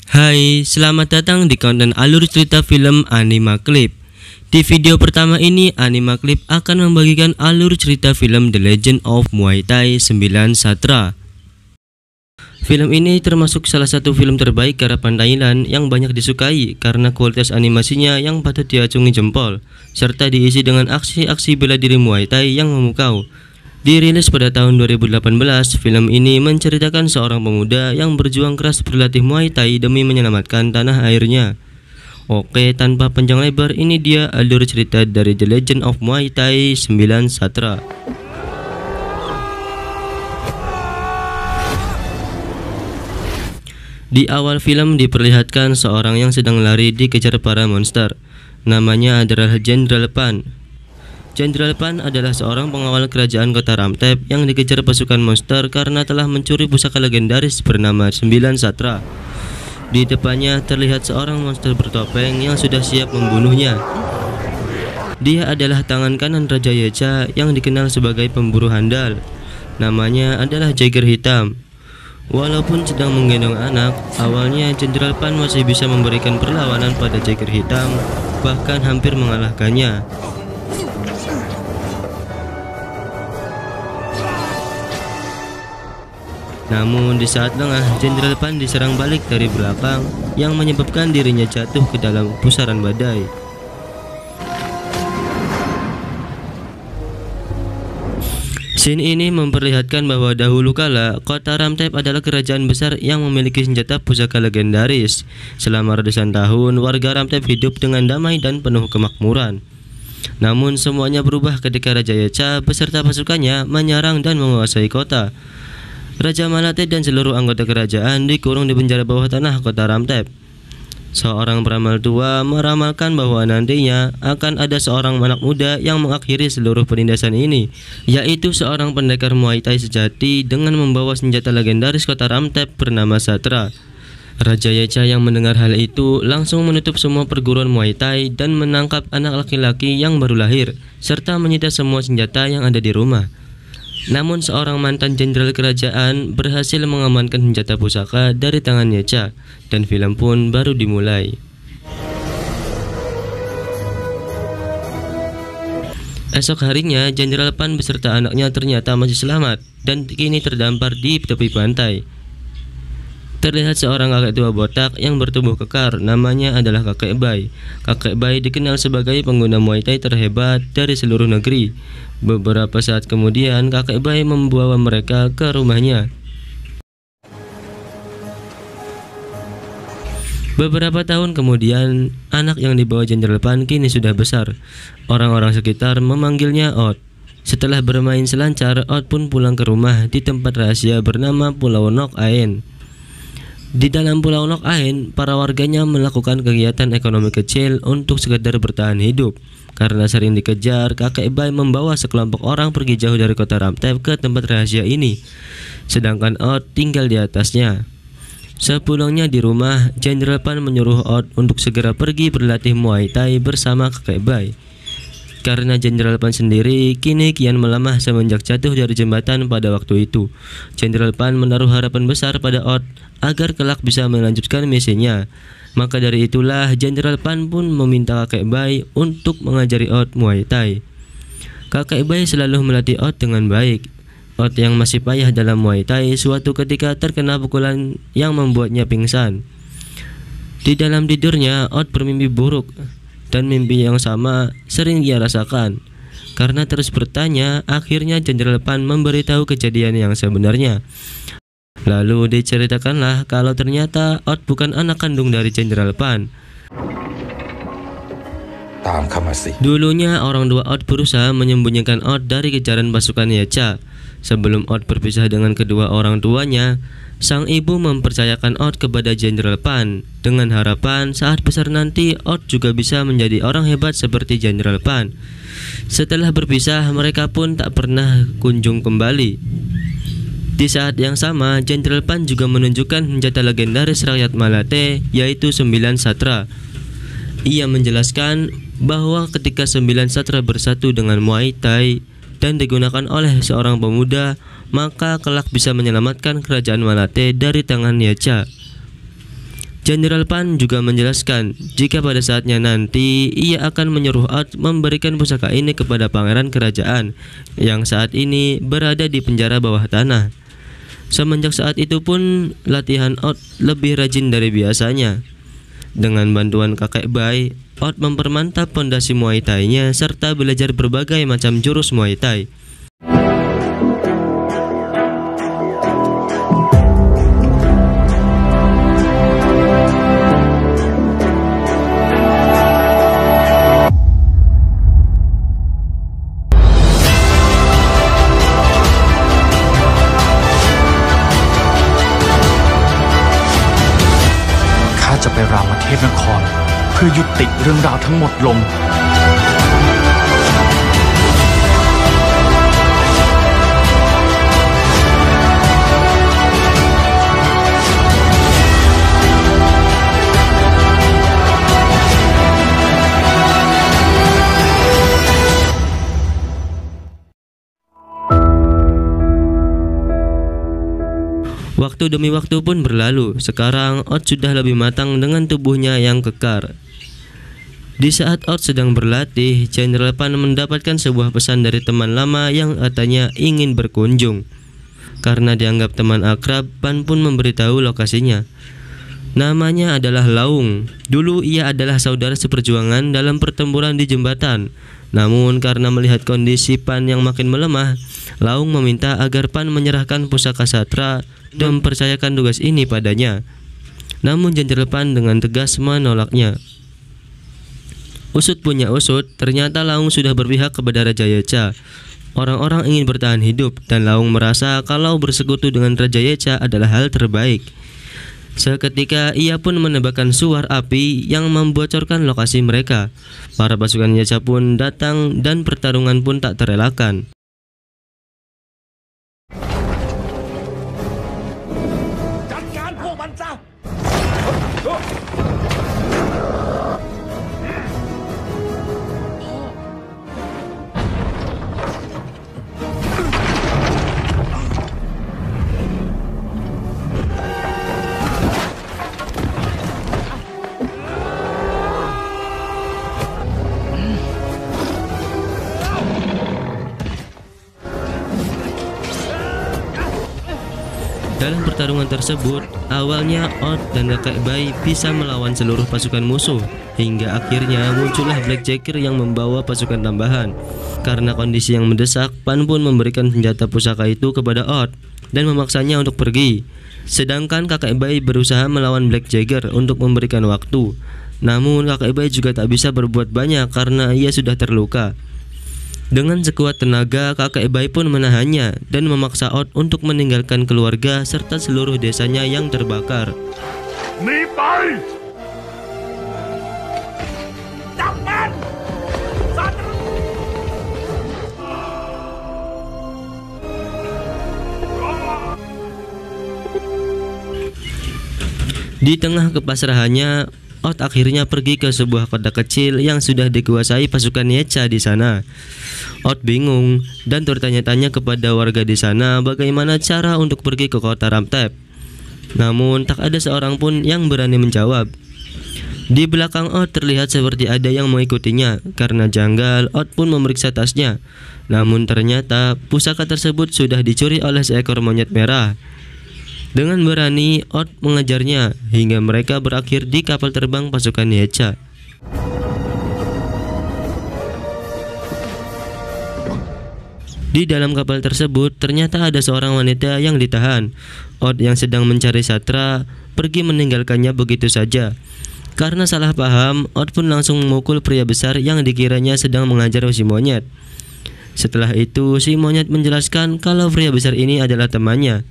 Hai, selamat datang di konten alur cerita film Anima Clip. Di video pertama ini, Anima Clip akan membagikan alur cerita film The Legend of Muay Thai 9 Satra. Film ini termasuk salah satu film terbaik garapan Thailand yang banyak disukai karena kualitas animasinya yang patut diacungi jempol, serta diisi dengan aksi-aksi bela diri Muay Thai yang memukau. Dirilis pada tahun 2018, film ini menceritakan seorang pemuda yang berjuang keras berlatih Muay Thai demi menyelamatkan tanah airnya. Oke, tanpa panjang lebar, ini dia alur cerita dari The Legend of Muay Thai 9 Satra. Di awal film diperlihatkan seorang yang sedang lari dikejar para monster. Namanya adalah Jenderal Pan. Jenderal Pan adalah seorang pengawal kerajaan kota Ramtep yang dikejar pasukan monster karena telah mencuri pusaka legendaris bernama 9 Satra. Di depannya terlihat seorang monster bertopeng yang sudah siap membunuhnya. Dia adalah tangan kanan Raja Yecha yang dikenal sebagai pemburu handal. Namanya adalah Jager Hitam. Walaupun sedang menggendong anak, awalnya Jenderal Pan masih bisa memberikan perlawanan pada Jager Hitam, bahkan hampir mengalahkannya. Namun di saat lengah, Jenderal Pan diserang balik dari belakang yang menyebabkan dirinya jatuh ke dalam pusaran badai. Scene ini memperlihatkan bahwa dahulu kala kota Ramtep adalah kerajaan besar yang memiliki senjata pusaka legendaris. Selama ratusan tahun, warga Ramtep hidup dengan damai dan penuh kemakmuran. Namun semuanya berubah ketika Raja Yecha beserta pasukannya menyerang dan menguasai kota. Raja Malate dan seluruh anggota kerajaan dikurung di penjara bawah tanah kota Ramtep. Seorang peramal tua meramalkan bahwa nantinya akan ada seorang anak muda yang mengakhiri seluruh penindasan ini, yaitu seorang pendekar Muay Thai sejati dengan membawa senjata legendaris kota Ramtep bernama Satra. Raja Yecha yang mendengar hal itu langsung menutup semua perguruan Muay Thai dan menangkap anak laki-laki yang baru lahir, serta menyita semua senjata yang ada di rumah. Namun seorang mantan jenderal kerajaan berhasil mengamankan senjata pusaka dari tangan Yecha, dan film pun baru dimulai. Esok harinya, Jenderal Pan beserta anaknya ternyata masih selamat dan kini terdampar di tepi pantai. Terlihat seorang kakek tua botak yang bertubuh kekar, namanya adalah Kakek Bai. Kakek Bai dikenal sebagai pengguna Muay Thai terhebat dari seluruh negeri. Beberapa saat kemudian, Kakek Bai membawa mereka ke rumahnya. Beberapa tahun kemudian, anak yang dibawa Jenderal Pan kini sudah besar. Orang-orang sekitar memanggilnya Ot. Setelah bermain selancar, Ot pun pulang ke rumah di tempat rahasia bernama Pulau Nok Aen. Di dalam Pulau Nok Aen, para warganya melakukan kegiatan ekonomi kecil untuk sekedar bertahan hidup. Karena sering dikejar, Kakek Bai membawa sekelompok orang pergi jauh dari kota Ramtep ke tempat rahasia ini. Sedangkan Ot tinggal di atasnya. Sepulangnya di rumah, Jenderal Pan menyuruh Ot untuk segera pergi berlatih Muay Thai bersama Kakek Bai. Karena Jenderal Pan sendiri kini kian melemah semenjak jatuh dari jembatan pada waktu itu. Jenderal Pan menaruh harapan besar pada Ot agar kelak bisa melanjutkan misinya. Maka dari itulah Jenderal Pan pun meminta Kakek Bai untuk mengajari Ot Muay Thai. Kakek Bai selalu melatih Ot dengan baik. Ot yang masih payah dalam Muay Thai suatu ketika terkena pukulan yang membuatnya pingsan. Di dalam tidurnya, Ot bermimpi buruk. Dan mimpi yang sama sering ia rasakan. Karena terus bertanya, akhirnya Jenderal Pan memberitahu kejadian yang sebenarnya. Lalu diceritakanlah kalau ternyata Ot bukan anak kandung dari Jenderal Pan. Dulunya orang tua Ot berusaha menyembunyikan Ot dari kejaran pasukan Yecha. Sebelum Ot berpisah dengan kedua orang tuanya, sang ibu mempercayakan Ot kepada Jenderal Pan dengan harapan saat besar nanti Ot juga bisa menjadi orang hebat seperti Jenderal Pan. Setelah berpisah, mereka pun tak pernah kunjung kembali. Di saat yang sama, Jenderal Pan juga menunjukkan senjata legendaris rakyat Malate, yaitu 9 Satra. Ia menjelaskan bahwa ketika 9 Satra bersatu dengan Muay Thai dan digunakan oleh seorang pemuda, maka kelak bisa menyelamatkan kerajaan Malate dari tangan Yecha. Jenderal Pan juga menjelaskan jika pada saatnya nanti ia akan menyuruh Odd memberikan pusaka ini kepada pangeran kerajaan yang saat ini berada di penjara bawah tanah. Semenjak saat itu pun latihan Odd lebih rajin dari biasanya. Dengan bantuan kakek Bai, Odd mempermantap pondasi Muay Thai-nya serta belajar berbagai macam jurus Muay Thai.จะไปรามเทพนครเพื่อยุติเรื่องราวทั้งหมดลง Waktu demi waktu pun berlalu. Sekarang Odd sudah lebih matang dengan tubuhnya yang kekar. Di saat Odd sedang berlatih, Jenderal Pan mendapatkan sebuah pesan dari teman lama yang katanya ingin berkunjung. Karena dianggap teman akrab, Pan pun memberitahu lokasinya. Namanya adalah Laung. Dulu ia adalah saudara seperjuangan dalam pertempuran di jembatan. Namun karena melihat kondisi Pan yang makin melemah, Laung meminta agar Pan menyerahkan pusaka satra dan mempercayakan tugas ini padanya. Namun Jenderal Pan dengan tegas menolaknya. Usut punya usut, ternyata Laung sudah berpihak kepada Raja Yecha. Orang-orang ingin bertahan hidup dan Laung merasa kalau bersekutu dengan Raja Yecha adalah hal terbaik. Seketika ia pun menembakkan suar api yang membocorkan lokasi mereka. Para pasukan Yecha pun datang dan pertarungan pun tak terelakkan. Dalam pertarungan tersebut, awalnya Odd dan kakek Bai bisa melawan seluruh pasukan musuh, hingga akhirnya muncullah Blackjacker yang membawa pasukan tambahan. Karena kondisi yang mendesak, Pan pun memberikan senjata pusaka itu kepada Odd dan memaksanya untuk pergi. Sedangkan kakek Bai berusaha melawan Blackjacker untuk memberikan waktu. Namun kakek Bai juga tak bisa berbuat banyak karena ia sudah terluka. Dengan sekuat tenaga, kakek Bai pun menahannya dan memaksa Odd untuk meninggalkan keluarga serta seluruh desanya yang terbakar. Di tengah kepasrahannya, Odd akhirnya pergi ke sebuah kota kecil yang sudah dikuasai pasukan Yecha di sana. Odd bingung dan bertanya-tanya kepada warga di sana bagaimana cara untuk pergi ke kota Ramtep. Namun tak ada seorang pun yang berani menjawab. Di belakang Odd terlihat seperti ada yang mengikutinya. Karena janggal, Odd pun memeriksa tasnya. Namun ternyata pusaka tersebut sudah dicuri oleh seekor monyet merah. Dengan berani, Odd mengejarnya hingga mereka berakhir di kapal terbang pasukan Yecha. Di dalam kapal tersebut ternyata ada seorang wanita yang ditahan. Odd yang sedang mencari satra pergi meninggalkannya begitu saja. Karena salah paham, Odd pun langsung memukul pria besar yang dikiranya sedang mengajar si monyet. Setelah itu, si monyet menjelaskan kalau pria besar ini adalah temannya.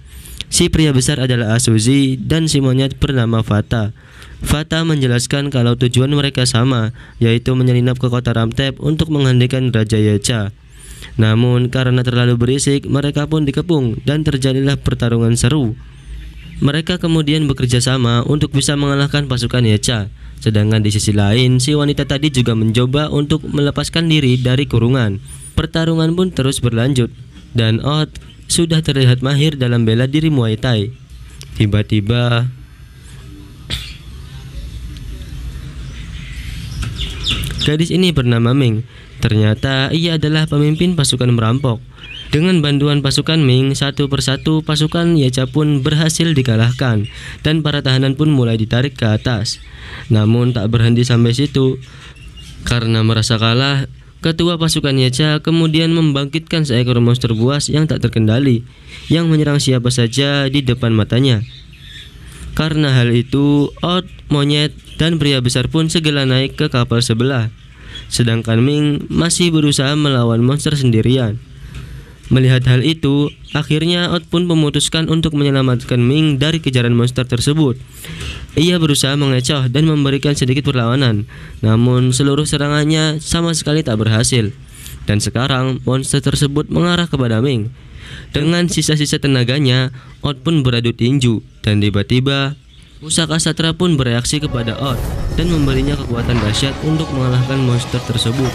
Si pria besar adalah Asuzi dan si monyet bernama Fata. Fata menjelaskan kalau tujuan mereka sama, yaitu menyelinap ke kota Ramtep untuk menghentikan Raja Yecha. Namun karena terlalu berisik, mereka pun dikepung dan terjadilah pertarungan seru. Mereka kemudian bekerja sama untuk bisa mengalahkan pasukan Yecha. Sedangkan di sisi lain, si wanita tadi juga mencoba untuk melepaskan diri dari kurungan. Pertarungan pun terus berlanjut dan Odd sudah terlihat mahir dalam bela diri Muay Thai. Tiba-tiba Gadis ini bernama Ming. Ternyata ia adalah pemimpin pasukan merampok. Dengan bantuan pasukan Ming, satu persatu pasukan Yacha pun berhasil dikalahkan dan para tahanan pun mulai ditarik ke atas. Namun tak berhenti sampai situ. Karena merasa kalah, ketua pasukan Yacha kemudian membangkitkan seekor monster buas yang tak terkendali yang menyerang siapa saja di depan matanya. Karena hal itu, Odd, monyet, dan pria besar pun segera naik ke kapal sebelah. Sedangkan Ming masih berusaha melawan monster sendirian. Melihat hal itu, akhirnya Odd pun memutuskan untuk menyelamatkan Ming dari kejaran monster tersebut. Ia berusaha mengecoh dan memberikan sedikit perlawanan, namun seluruh serangannya sama sekali tak berhasil. Dan sekarang monster tersebut mengarah kepada Ming. Dengan sisa-sisa tenaganya, Odd pun beradu tinju, dan tiba-tiba Pusaka Satra pun bereaksi kepada Odd dan memberinya kekuatan dahsyat untuk mengalahkan monster tersebut.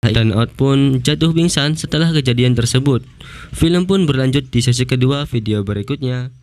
Dan Odd pun jatuh pingsan setelah kejadian tersebut. Film pun berlanjut di sesi kedua video berikutnya.